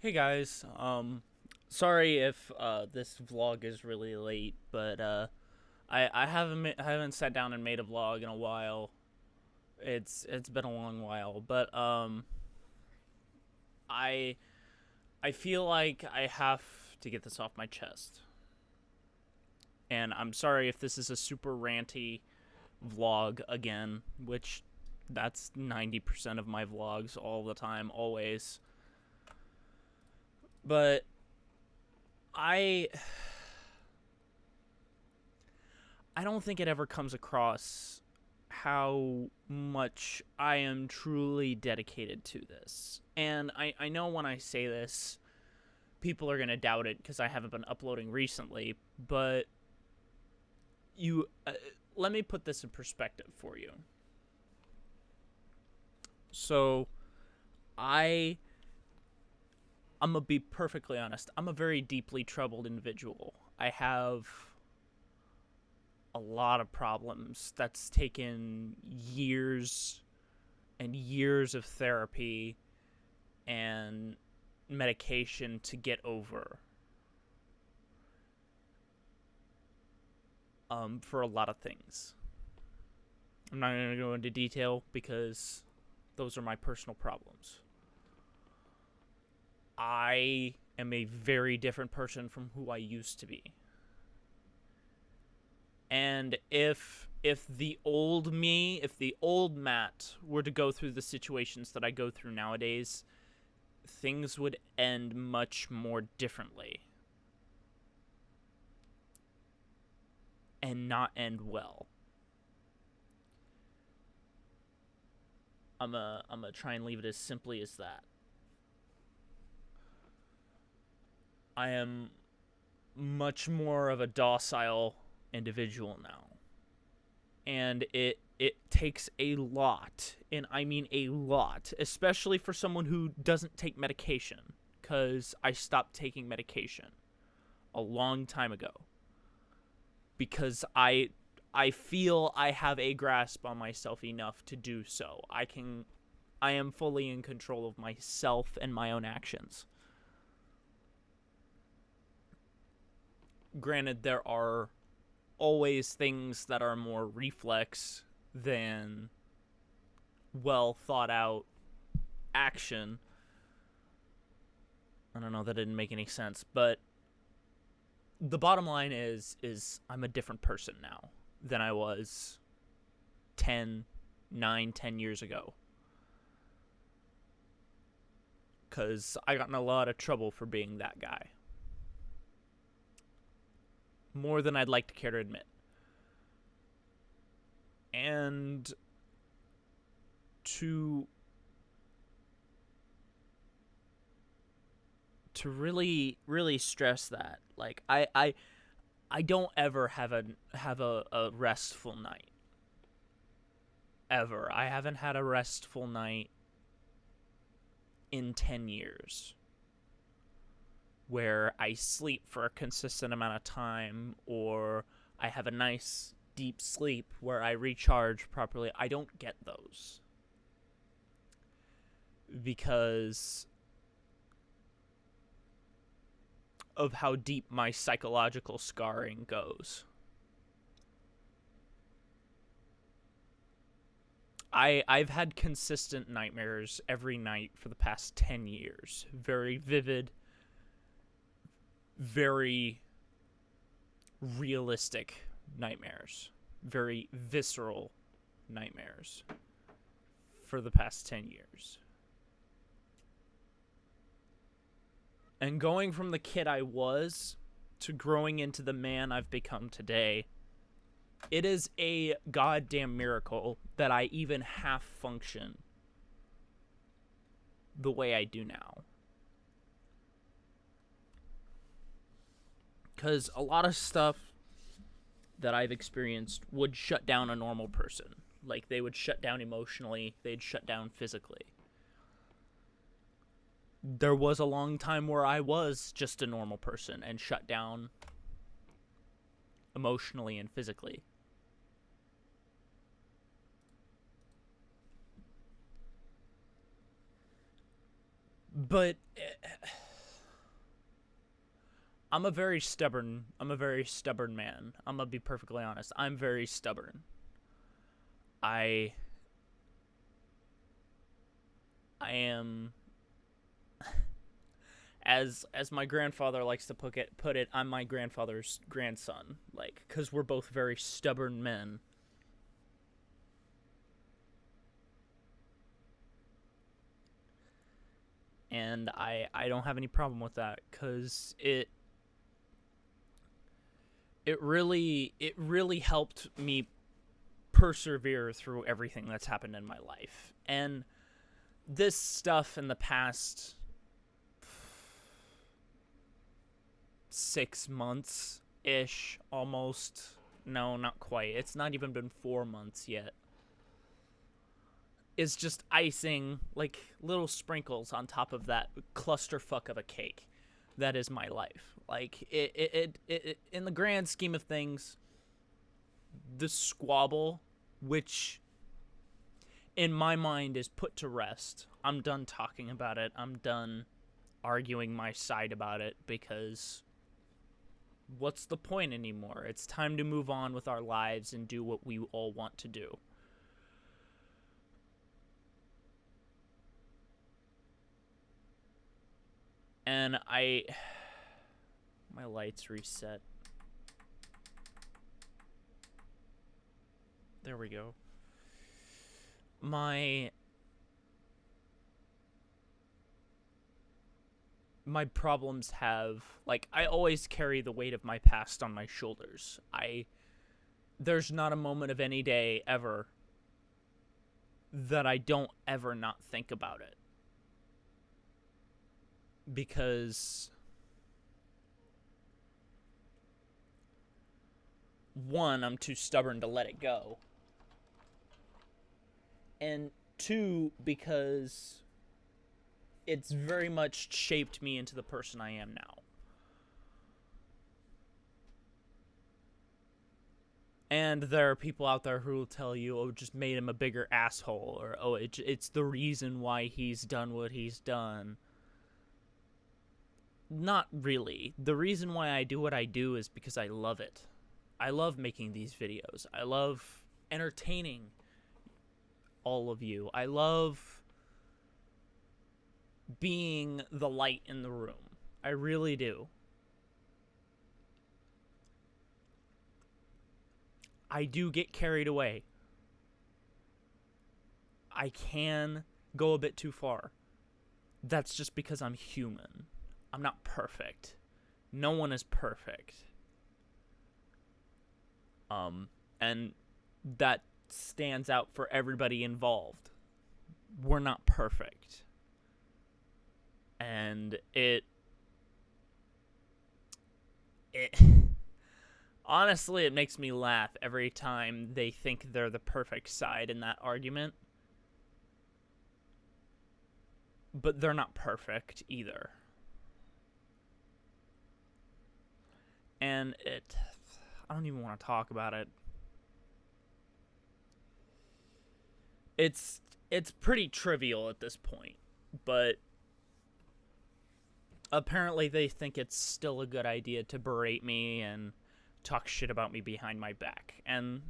Hey guys, sorry if this vlog is really late, but I haven't sat down and made a vlog in a while. It's been a long while, but I I feel like I have to get this off my chest. And I'm sorry if this is a super ranty vlog again, which that's 90% of my vlogs all the time, always. But I I don't think it ever comes across how much I am truly dedicated to this. And I know when I say this, people are going to doubt it because I haven't been uploading recently, but you let me put this in perspective for you. So, I I'm going to be perfectly honest. I'm a very deeply troubled individual. I have a lot of problems that's taken years and years of therapy and medication to get over, for a lot of things. I'm not going to go into detail because those are my personal problems. I am a very different person from who I used to be. And if the old me, if the old Matt were to go through the situations that I go through nowadays, things would end much more differently and not end well. I'm gonna try and leave it as simply as that. I am much more of a docile individual now. And it takes a lot, and I mean a lot, especially for someone who doesn't take medication, cuz I stopped taking medication a long time ago because I feel I have a grasp on myself enough to do so. I am fully in control of myself and my own actions. Granted, there are always things that are more reflex than well thought out action. I don't know, that didn't make any sense, but the bottom line is I'm a different person now than I was 10, 9, 10 years ago. Cuz I got in a lot of trouble for being that guy. More than I'd like to care to admit. And to really stress that, like, I don't ever have a restful night. Ever. I haven't had a restful night in 10 years where I sleep for a consistent amount of time, or I have a nice deep sleep where I recharge properly. I don't get those because of how deep my psychological scarring goes. I've had consistent nightmares every night for the past 10 years. Very vivid, very realistic nightmares. Very visceral nightmares for the past 10 years. And going from the kid I was to growing into the man I've become today, it is a goddamn miracle that I even half function the way I do now. Because a lot of stuff that I've experienced would shut down a normal person. Like, they would shut down emotionally, they'd shut down physically. There was a long time where I was just a normal person and shut down emotionally and physically. But I'm a very stubborn man. I'm gonna be perfectly honest. I'm very stubborn. I am, as my grandfather likes to put it, I'm my grandfather's grandson. Like, cuz we're both very stubborn men. And I don't have any problem with that, cuz it really helped me persevere through everything that's happened in my life. And this stuff in the past 6 months ish, almost. No, not quite. It's not even been 4 months yet. It's just icing, like little sprinkles on top of that clusterfuck of a cake that is my life. Like, it in the grand scheme of things, the squabble, which in my mind is put to rest. I'm done talking about it. I'm done arguing my side about it, because what's the point anymore? It's time to move on with our lives and do what we all want to do. And my lights reset. There we go. My problems have, like, I always carry the weight of my past on my shoulders. There's not a moment of any day ever that I don't ever not think about it. Because, one, I'm too stubborn to let it go. And two, because it's very much shaped me into the person I am now. And there are people out there who will tell you, oh, it just made him a bigger asshole, or, oh, it's the reason why he's done what he's done. Not really. The reason why I do what I do is because I love it. I love making these videos. I love entertaining all of you. I love being the light in the room. I really do. I do get carried away. I can go a bit too far. That's just because I'm human. I'm not perfect. No one is perfect. And that stands out for everybody involved. We're not perfect. And it honestly, it makes me laugh every time they think they're the perfect side in that argument. But they're not perfect either. And I don't even want to talk about it. It's pretty trivial at this point, but apparently they think it's still a good idea to berate me and talk shit about me behind my back. And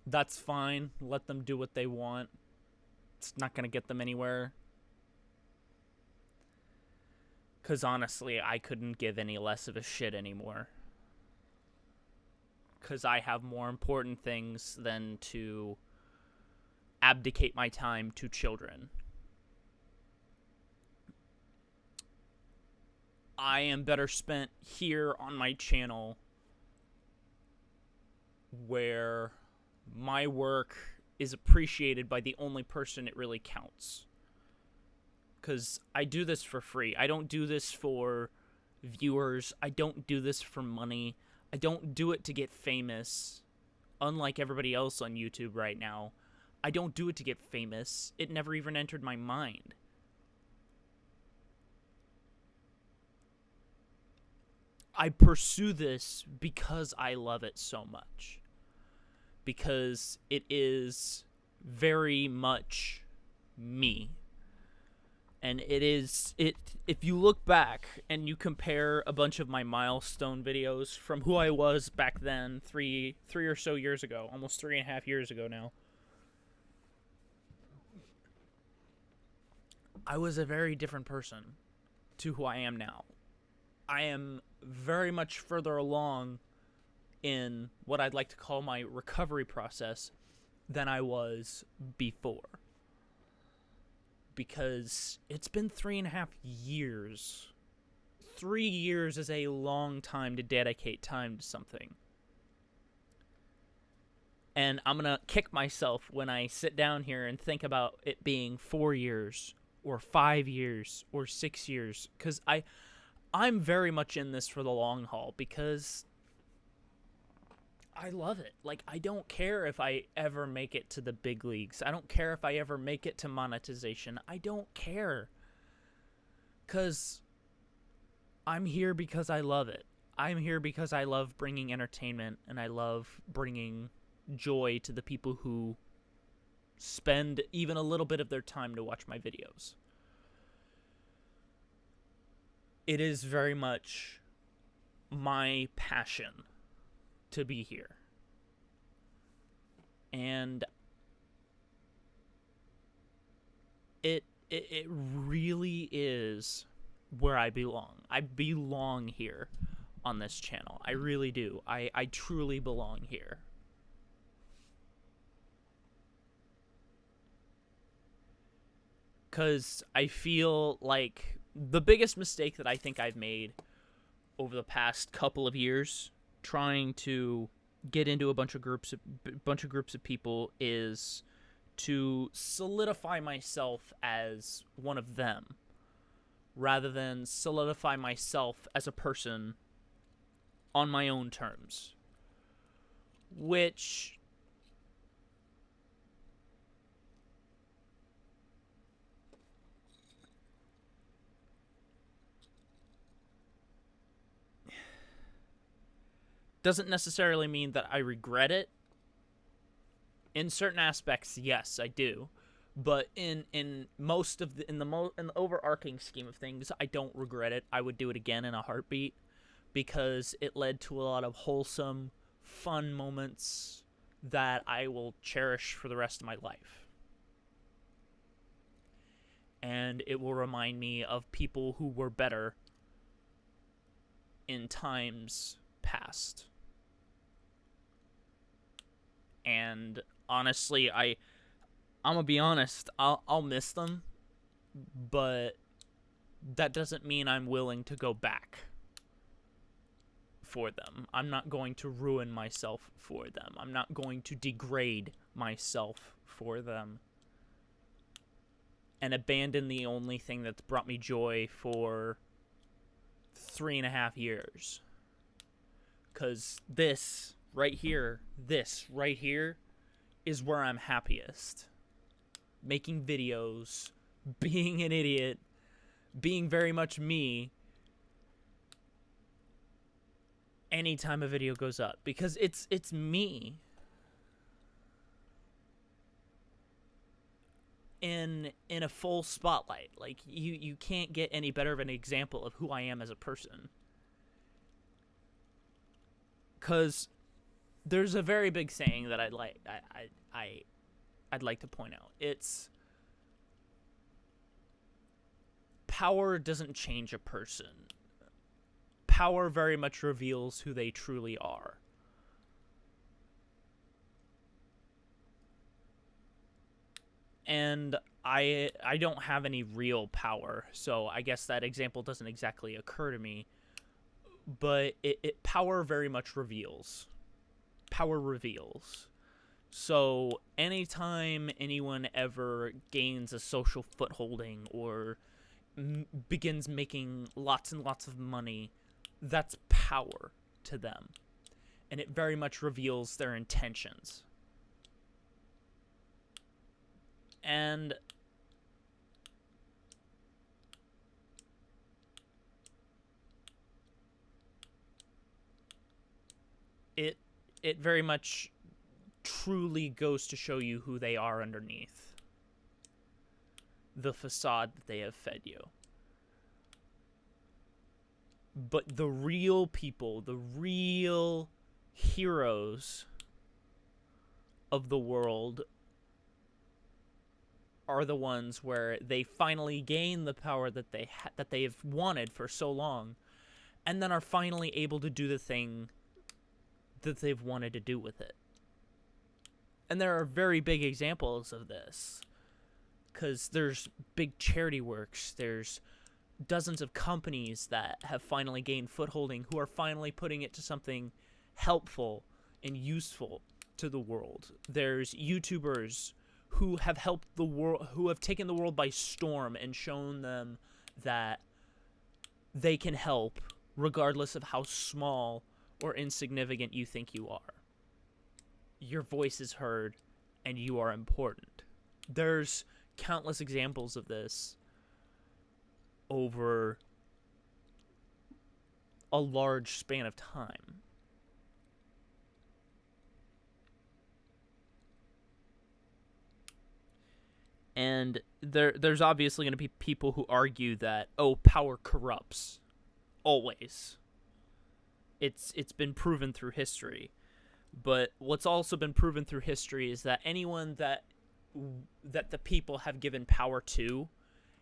that's fine. Let them do what they want. It's not going to get them anywhere. Because honestly, I couldn't give any less of a shit anymore. Because I have more important things than to abdicate my time to children. I am better spent here on my channel, where my work is appreciated by the only person it really counts. Because I do this for free. I don't do this for viewers. I don't do this for money. I don't do it to get famous, unlike everybody else on YouTube right now. I don't do it to get famous. It never even entered my mind. I pursue this because I love it so much. Because it is very much me. And if you look back and you compare a bunch of my milestone videos from who I was back then, three or so years ago, almost 3.5 years ago now, I was a very different person to who I am now. I am very much further along in what I'd like to call my recovery process than I was before. Because it's been 3.5 years. 3 years is a long time to dedicate time to something. And I'm going to kick myself when I sit down here and think about it being 4 years or 5 years or 6 years. Because I'm very much in this for the long haul because I love it. Like, I don't care if I ever make it to the big leagues. I don't care if I ever make it to monetization. I don't care. Because I'm here because I love it. I'm here because I love bringing entertainment and I love bringing joy to the people who spend even a little bit of their time to watch my videos. It is very much my passion to be here. And it really is where I belong. I belong here on this channel. I really do. I truly belong here. Because I feel like the biggest mistake that I think I've made over the past couple of years trying to get into a bunch of groups of people is to solidify myself as one of them rather than solidify myself as a person on my own terms, which doesn't necessarily mean that I regret it. In certain aspects, yes, I do. But in most of the overarching scheme of things, I don't regret it. I would do it again in a heartbeat because it led to a lot of wholesome, fun moments that I will cherish for the rest of my life. And it will remind me of people who were better in times past. And honestly, I'm gonna be honest, I'll miss them, but that doesn't mean I'm willing to go back for them. I'm not going to ruin myself for them. I'm not going to degrade myself for them and abandon the only thing that's brought me joy for 3.5 years. Because this right here is where I'm happiest. Making videos, being an idiot, being very much me anytime a video goes up. Because it's me in a full spotlight. Like, you can't get any better of an example of who I am as a person. Because there's a very big saying that I'd like to point out. It's power doesn't change a person. Power very much reveals who they truly are. And I don't have any real power, so I guess that example doesn't exactly occur to me. But power very much reveals. Power reveals. So anytime anyone ever gains a social footholding or begins making lots and lots of money, that's power to them. And it very much reveals their intentions. And it very much truly goes to show you who they are underneath. the facade that they have fed you. But the real people, the real heroes of the world are the ones where they finally gain the power that they have wanted for so long, and then are finally able to do the thing that they've wanted to do with it. And there are very big examples of this, because there's big charity works, there's dozens of companies that have finally gained footholding, who are finally putting it to something helpful and useful to the world. There's YouTubers who have helped the world, who have taken the world by storm and shown them that they can help regardless of how small or insignificant you think you are. Your voice is heard and you are important. There's countless examples of this over a large span of time. And there's obviously going to be people who argue that, oh, power corrupts. Always. It's been proven through history. But what's also been proven through history is that anyone that the people have given power to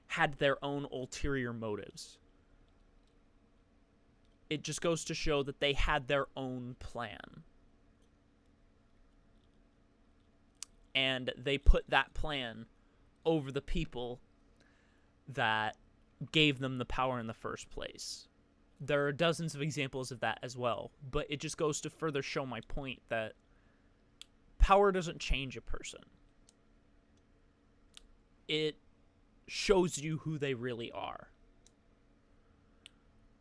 had their own ulterior motives. It just goes to show that they had their own plan. And they put that plan over the people that gave them the power in the first place. There are dozens of examples of that as well, but it just goes to further show my point that power doesn't change a person. It shows you who they really are.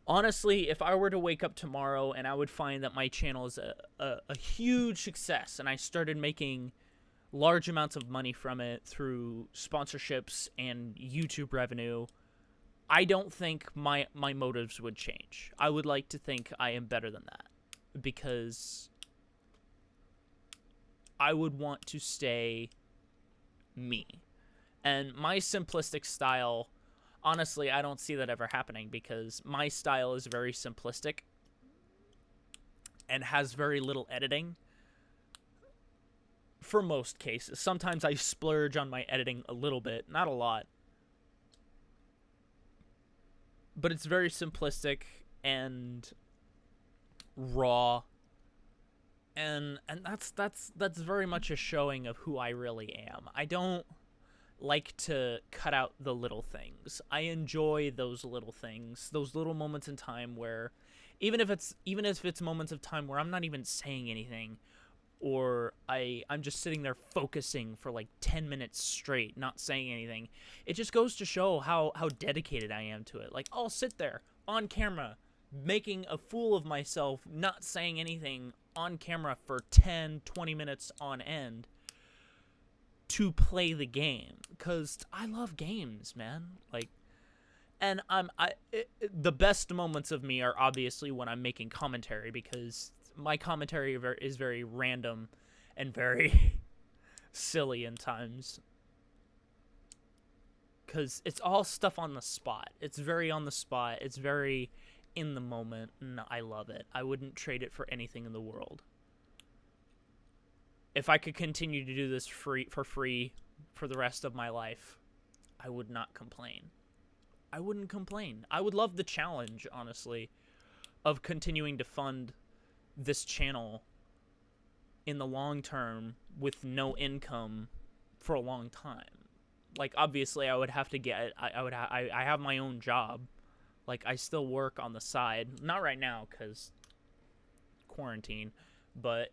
Honestly, if I were to wake up tomorrow and I would find that my channel is a huge success and I started making large amounts of money from it through sponsorships and YouTube revenue, I don't think my motives would change. I would like to think I am better than that, because I would want to stay me. And my simplistic style, honestly, I don't see that ever happening, because my style is very simplistic and has very little editing. For most cases. Sometimes I splurge on my editing a little bit, not a lot. But it's very simplistic and raw. And that's very much a showing of who I really am. I don't like to cut out the little things. I enjoy those little things, those little moments in time where even if it's moments of time where I'm not even saying anything, or I'm just sitting there focusing for like 10 minutes straight, not saying anything. It just goes to show how dedicated I am to it. Like, I'll sit there on camera, making a fool of myself, not saying anything on camera for 10, 20 minutes on end to play the game. Because I love games, man. Like, and the best moments of me are obviously when I'm making commentary, because my commentary is very random and very silly in times. Because it's all stuff on the spot. It's very on the spot. It's very in the moment, and I love it. I wouldn't trade it for anything in the world. If I could continue to do this for free for the rest of my life, I would not complain. I wouldn't complain. I would love the challenge, honestly, of continuing to fund this channel in the long term with no income for a long time. Like, obviously I would have to get I have my own job. Like, I still work on the side, not right now cuz quarantine, but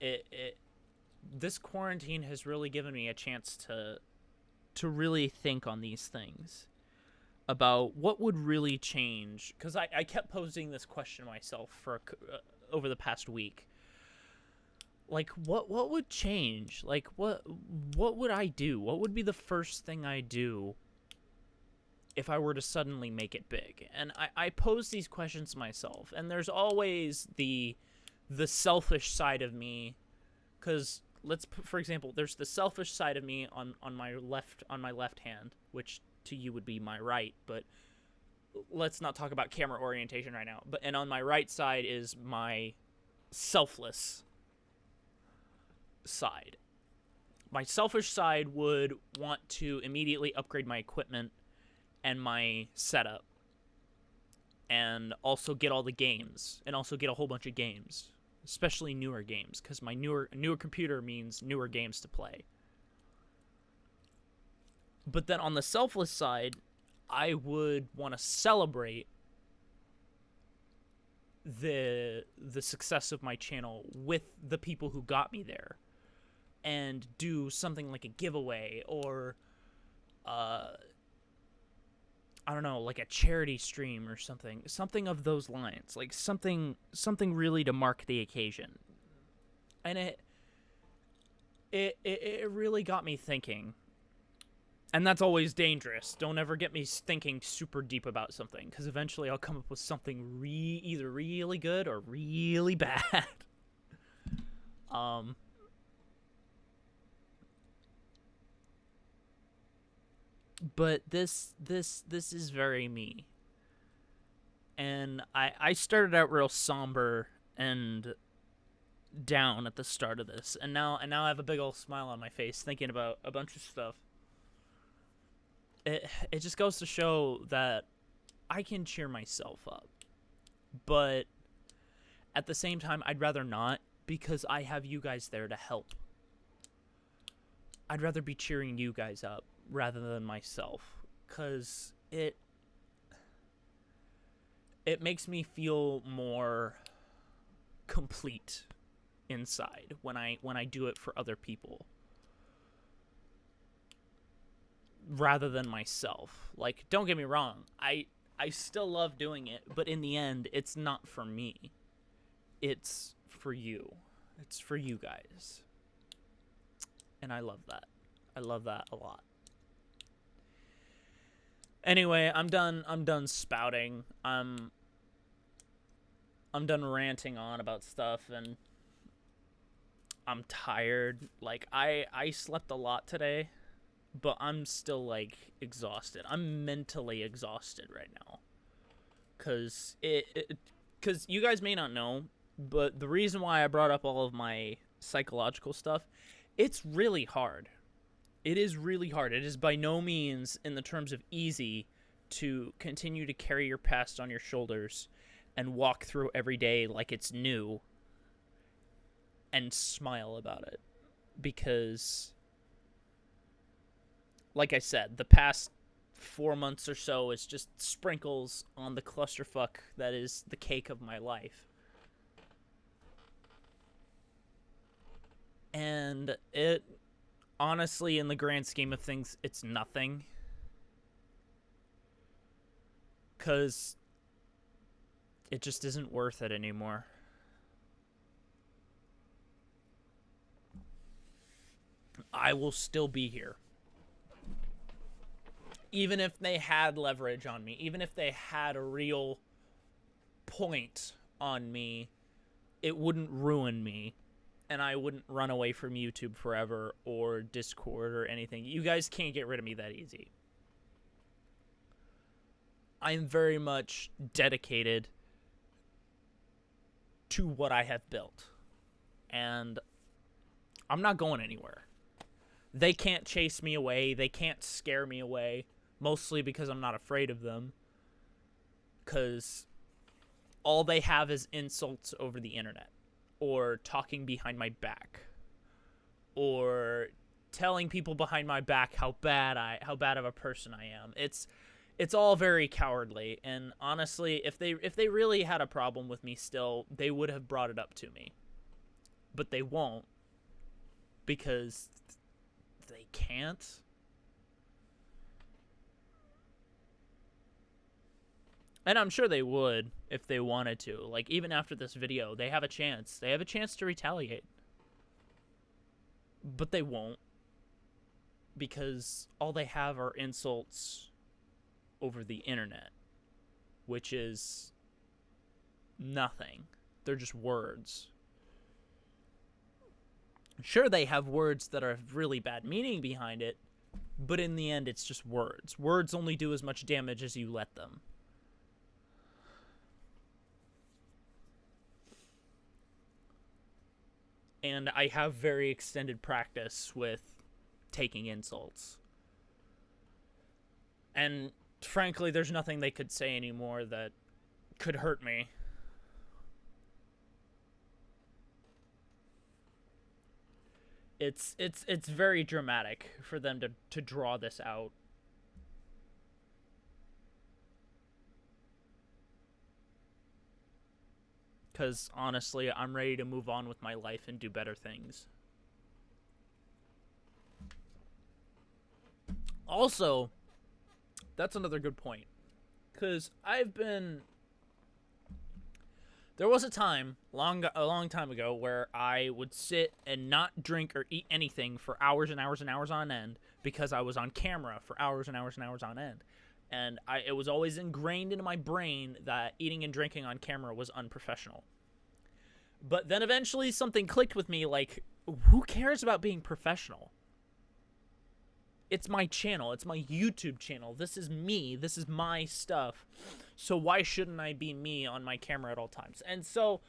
this quarantine has really given me a chance to really think on these things about what would really change, cuz I kept posing this question myself for over the past week. Like, what would change? Like, what would I do? What would be the first thing I do if I were to suddenly make it big? And I pose these questions myself, and there's always the selfish side of me, because for example, there's the selfish side of me on my left hand, which to you would be my right, but let's not talk about camera orientation right now. And on my right side is my selfless side. My selfish side would want to immediately upgrade my equipment and my setup, and also get all the games, and also get a whole bunch of games, especially newer games, because my newer computer means newer games to play. But then on the selfless side, I would want to celebrate the success of my channel with the people who got me there, and do something like a giveaway, or I don't know, like a charity stream or something of those lines, like something really to mark the occasion. And it really got me thinking. And that's always dangerous. Don't ever get me thinking super deep about something, because eventually I'll come up with something either really good or really bad. But this is very me. And I started out real somber and down at the start of this, and now I have a big old smile on my face thinking about a bunch of stuff. It just goes to show that I can cheer myself up, but at the same time, I'd rather not, because I have you guys there to help. I'd rather be cheering you guys up rather than myself, because it makes me feel more complete inside when I do it for other people, rather than myself. Like, don't get me wrong, I still love doing it, but in the end, it's not for me. It's for you. It's for you guys. And I love that. I love that a lot. Anyway, I'm done spouting. I'm done ranting on about stuff, and I'm tired. Like, I slept a lot today, but I'm still, like, exhausted. I'm mentally exhausted right now. Because because you guys may not know, but the reason why I brought up all of my psychological stuff, it's really hard. It is really hard. It is by no means in the terms of easy to continue to carry your past on your shoulders and walk through every day like it's new and smile about it. Because, like I said, the past 4 months or so is just sprinkles on the clusterfuck that is the cake of my life. And it, honestly, in the grand scheme of things, it's nothing. Because it just isn't worth it anymore. I will still be here. Even if they had leverage on me, even if they had a real point on me, it wouldn't ruin me. And I wouldn't run away from YouTube forever or Discord or anything. You guys can't get rid of me that easy. I'm very much dedicated to what I have built. And I'm not going anywhere. They can't chase me away. They can't scare me away. Mostly because I'm not afraid of them. Because all they have is insults over the internet. Or talking behind my back, or telling people behind my back how bad of a person I am. It's all very cowardly, and honestly, if they really had a problem with me still, they would have brought it up to me. But they won't, because they can't. And I'm sure they would if they wanted to. Like, even after this video, they have a chance. They have a chance to retaliate. But they won't. Because all they have are insults over the internet. Which is nothing. They're just words. Sure, they have words that are really bad meaning behind it. But in the end, it's just words. Words only do as much damage as you let them. And I have very extended practice with taking insults. And frankly, there's nothing they could say anymore that could hurt me. It's very dramatic for them to draw this out. Because honestly, I'm ready to move on with my life and do better things. Also, that's another good point. Because there was a time, a long time ago, where I would sit and not drink or eat anything for hours and hours and hours on end because I was on camera for hours and hours and hours on end. And it was always ingrained into my brain that eating and drinking on camera was unprofessional. But then eventually something clicked with me, like, who cares about being professional? It's my channel. It's my YouTube channel. This is me. This is my stuff. So why shouldn't I be me on my camera at all times? And so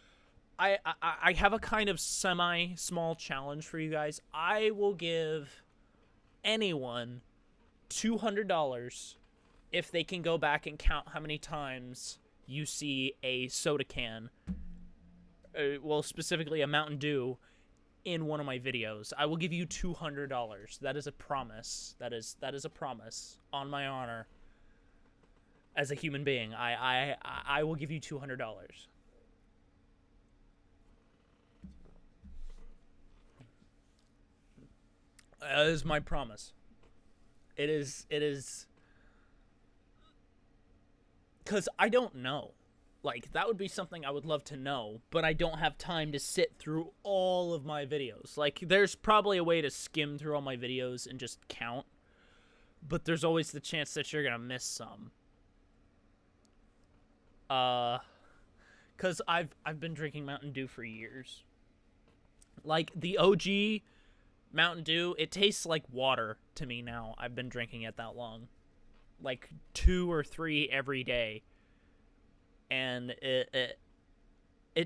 I have a kind of semi-small challenge for you guys. I will give anyone $200 if they can go back and count how many times you see a soda can, well, specifically a Mountain Dew, in one of my videos. I will give you $200. That is a promise. That is a promise on my honor. As a human being, I will give you $200. That is my promise. It is because I don't know. Like, that would be something I would love to know, but I don't have time to sit through all of my videos. Like, there's probably a way to skim through all my videos and just count, but there's always the chance that you're gonna miss some. Because I've been drinking Mountain Dew for years. Like, the OG Mountain Dew, it tastes like water to me now. I've been drinking it that long. Like, 2 or 3 every day. And it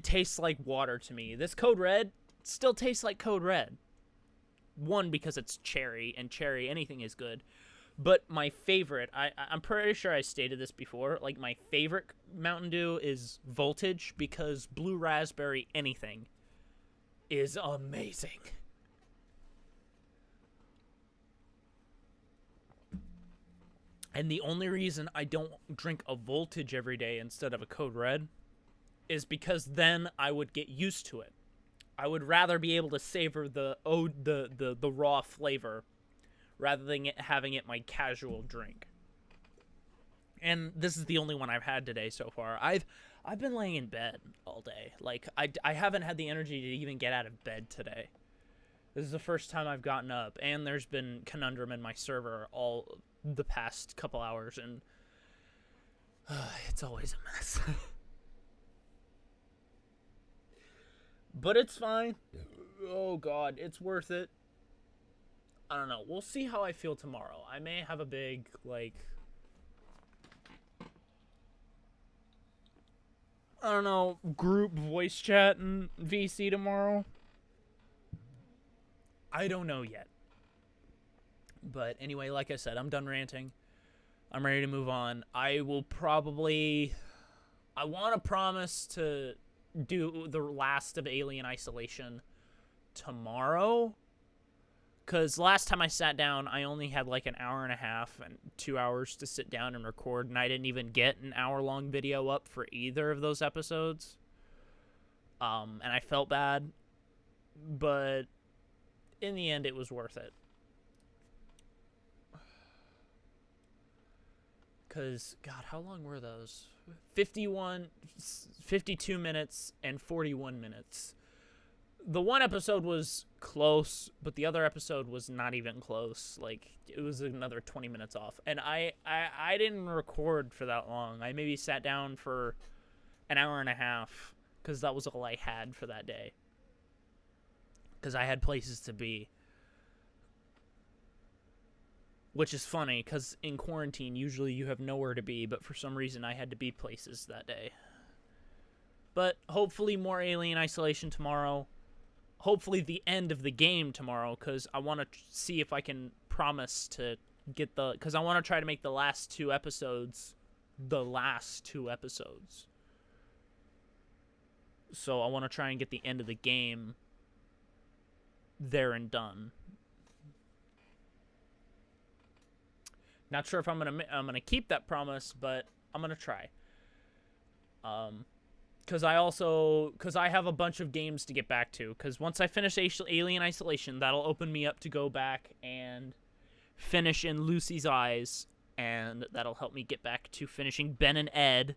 tastes like water to me. This Code Red still tastes like Code Red. One, because it's cherry, and cherry, anything is good. But my favorite, I'm pretty sure I stated this before, like, my favorite Mountain Dew is Voltage, because Blue Raspberry anything is amazing. And the only reason I don't drink a Voltage every day instead of a Code Red is because then I would get used to it. I would rather be able to savor the raw flavor rather than having it my casual drink. And this is the only one I've had today so far. I've been laying in bed all day. Like, I haven't had the energy to even get out of bed today. This is the first time I've gotten up, and there's been conundrum in my server all the past couple hours, and it's always a mess. But it's fine. Oh god, it's worth it. I don't know. We'll see how I feel tomorrow. I may have a big, like, I don't know, group voice chat and VC tomorrow. I don't know yet. But anyway, like I said, I'm done ranting. I'm ready to move on. I want to promise to do the last of Alien Isolation tomorrow. Because last time I sat down, I only had like an hour and a half and 2 hours to sit down and record. And I didn't even get an hour-long video up for either of those episodes. And I felt bad. But in the end, it was worth it. Because, God, how long were those? 52 minutes and 41 minutes. The one episode was close, but the other episode was not even close. Like, it was another 20 minutes off. And I didn't record for that long. I maybe sat down for an hour and a half, because that was all I had for that day. Because I had places to be. which is funny because in quarantine, usually you have nowhere to be, but for some reason I had to be places that day. But hopefully more Alien Isolation tomorrow. Hopefully the end of the game tomorrow, because I want to see if I can promise to get the... Because I want to try to make the last two episodes So I want to try and get the end of the game there and done. Not sure if I'm gonna keep that promise, but I'm gonna try. Because I have a bunch of games to get back to. Because once I finish Alien Isolation, that'll open me up to go back and finish In Lucy's Eyes, and that'll help me get back to finishing Ben and Ed.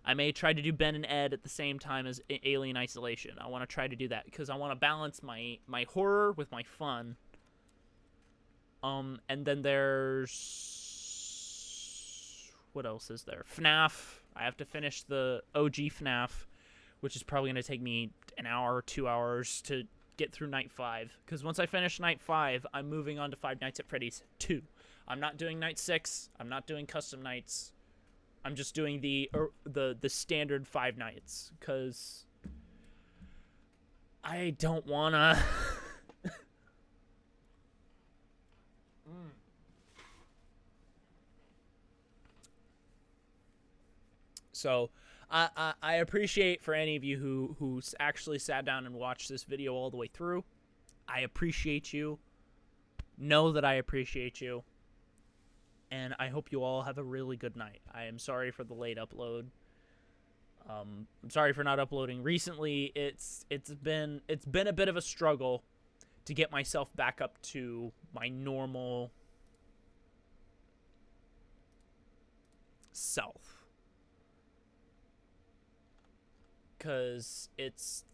I may try to do Ben and Ed at the same time as Alien Isolation. I want to try to do that because I want to balance my horror with my fun. And then there's... What else is there? FNAF. I have to finish the OG FNAF, which is probably going to take me an hour or 2 hours to get through Night 5. Because once I finish Night 5, I'm moving on to Five Nights at Freddy's 2. I'm not doing Night 6. I'm not doing custom nights. I'm just doing the standard Five Nights. Because I don't want to... So, I appreciate for any of you who actually sat down and watched this video all the way through. I appreciate you. Know that I appreciate you. And I hope you all have a really good night. I am sorry for the late upload. I'm sorry for not uploading recently. It's been a bit of a struggle to get myself back up to my normal self. Because it's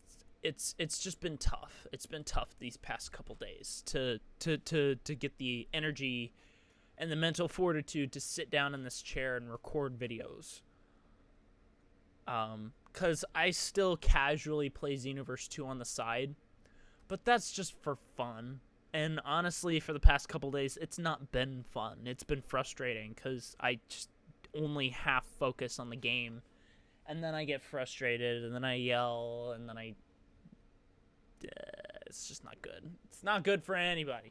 just been tough. It's been tough these past couple days to get the energy and the mental fortitude to sit down in this chair and record videos. Because I still casually play Xenoverse 2 on the side, but that's just for fun. And honestly, for the past couple days, it's not been fun. It's been frustrating because I just only half focus on the game. And then I get frustrated, and then I yell, and then it's just not good. It's not good for anybody.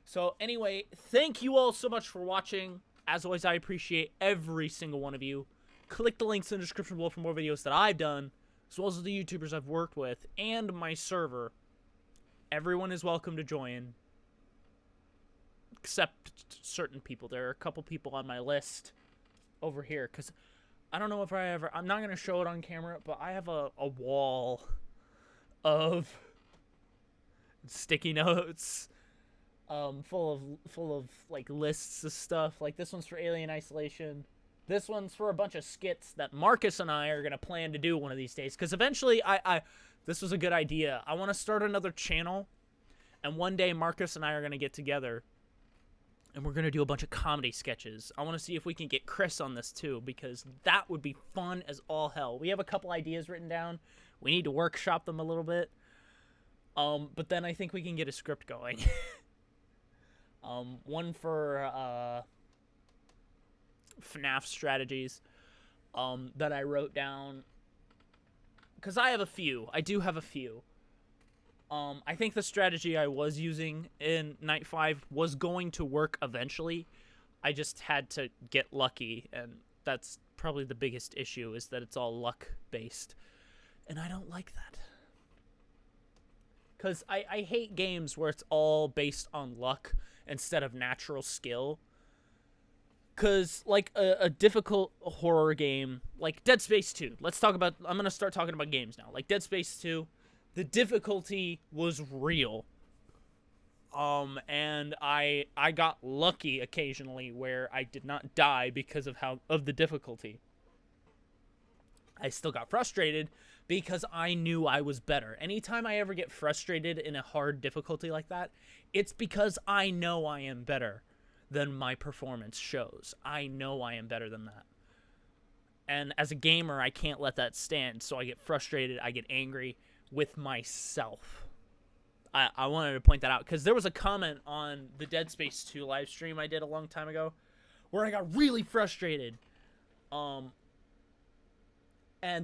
So anyway, thank you all so much for watching. As always, I appreciate every single one of you. Click the links in the description below for more videos that I've done, as well as the YouTubers I've worked with, and my server. Everyone is welcome to join, except certain people. There are a couple people on my list over here, because... I don't know if I'm not going to show it on camera, but I have a wall of sticky notes, full of like lists of stuff. Like this one's for Alien Isolation. This one's for a bunch of skits that Marcus and I are going to plan to do one of these days. Because eventually, this was a good idea. I want to start another channel, and one day Marcus and I are going to get together. And we're going to do a bunch of comedy sketches. I want to see if we can get Chris on this too, because that would be fun as all hell. We have a couple ideas written down. We need to workshop them a little bit. But then I think we can get a script going. One for FNAF strategies that I wrote down. Because I have a few. I do have a few. I think the strategy I was using in Night 5 was going to work eventually. I just had to get lucky, and that's probably the biggest issue, is that it's all luck-based. And I don't like that. Because I hate games where it's all based on luck instead of natural skill. Because, like, a difficult horror game, like Dead Space 2. I'm going to start talking about games now. Like Dead Space 2. The difficulty was real. And I got lucky occasionally where I did not die because of the difficulty. I still got frustrated because I knew I was better. Anytime I ever get frustrated in a hard difficulty like that, it's because I know I am better than my performance shows. I know I am better than that. And as a gamer, I can't let that stand, so I get frustrated, I get angry with myself. I wanted to point that out because there was a comment on the Dead Space 2 live stream I did a long time ago where I got really frustrated. And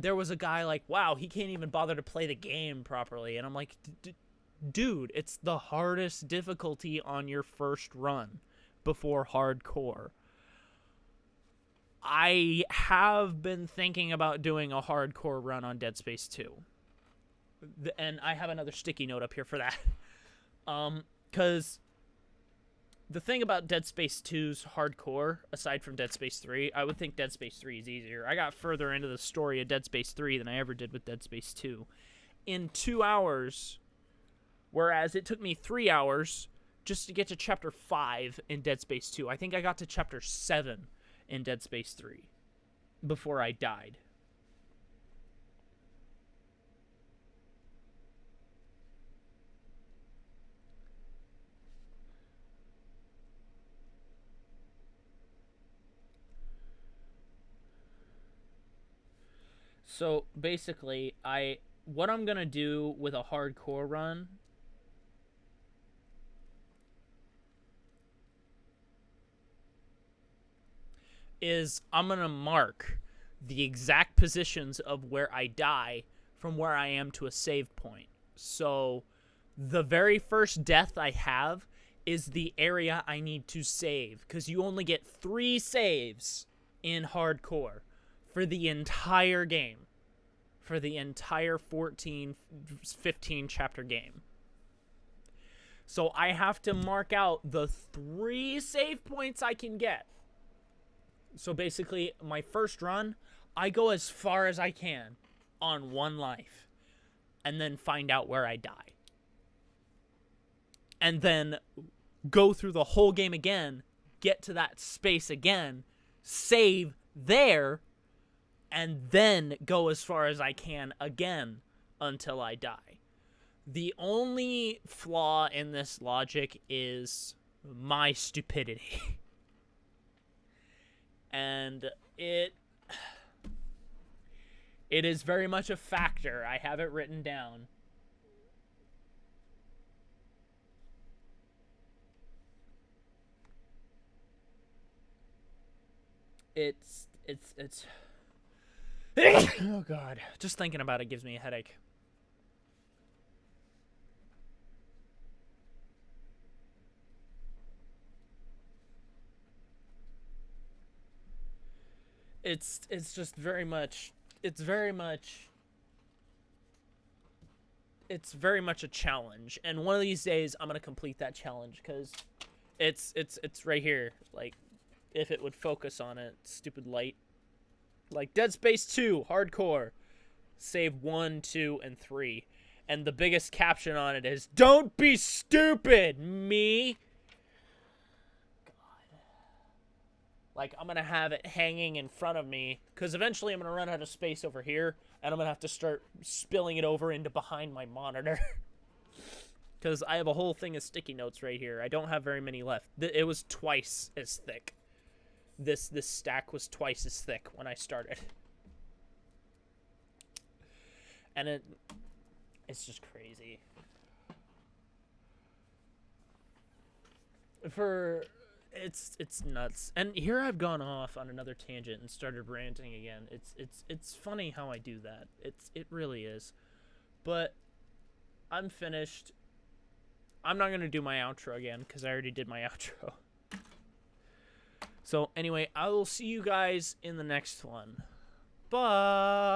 there was a guy like, wow, he can't even bother to play the game properly. And I'm like, dude, it's the hardest difficulty on your first run before hardcore. I have been thinking about doing a hardcore run on Dead Space 2. And I have another sticky note up here for that. Because the thing about Dead Space 2's hardcore, aside from Dead Space 3, I would think Dead Space 3 is easier. I got further into the story of Dead Space 3 than I ever did with Dead Space 2. In 2 hours, whereas it took me 3 hours just to get to Chapter 5 in Dead Space 2. I think I got to Chapter 7 in Dead Space 3 before I died. So basically, what I'm gonna do with a hardcore run is I'm gonna mark the exact positions of where I die from where I am to a save point. So the very first death I have is the area I need to save, because you only get 3 saves in hardcore for the entire game, for the entire 14, 15 chapter game. So I have to mark out the 3 save points I can get. So basically, my first run, I go as far as I can on 1 life, and then find out where I die. And then go through the whole game again, get to that space again, save there, and then go as far as I can again until I die. The only flaw in this logic is my stupidity. And it is very much a factor. I have it written down. It's oh god, just thinking about it gives me a headache. It's just very much a challenge, and one of these days I'm gonna complete that challenge, because it's right here. Like, if it would focus on it, stupid light. Like Dead Space 2 hardcore, save 1, 2, and 3, and the biggest caption on it is "Don't be stupid, me." Like, I'm going to have it hanging in front of me, because eventually I'm going to run out of space over here, and I'm going to have to start spilling it over into behind my monitor. Because I have a whole thing of sticky notes right here. I don't have very many left. It was twice as thick. This stack was twice as thick when I started. And it's just crazy. It's nuts. And here I've gone off on another tangent and started ranting again. It's funny how I do that. It really is. But I'm finished. I'm not going to do my outro again because I already did my outro. So anyway, I will see you guys in the next one. Bye.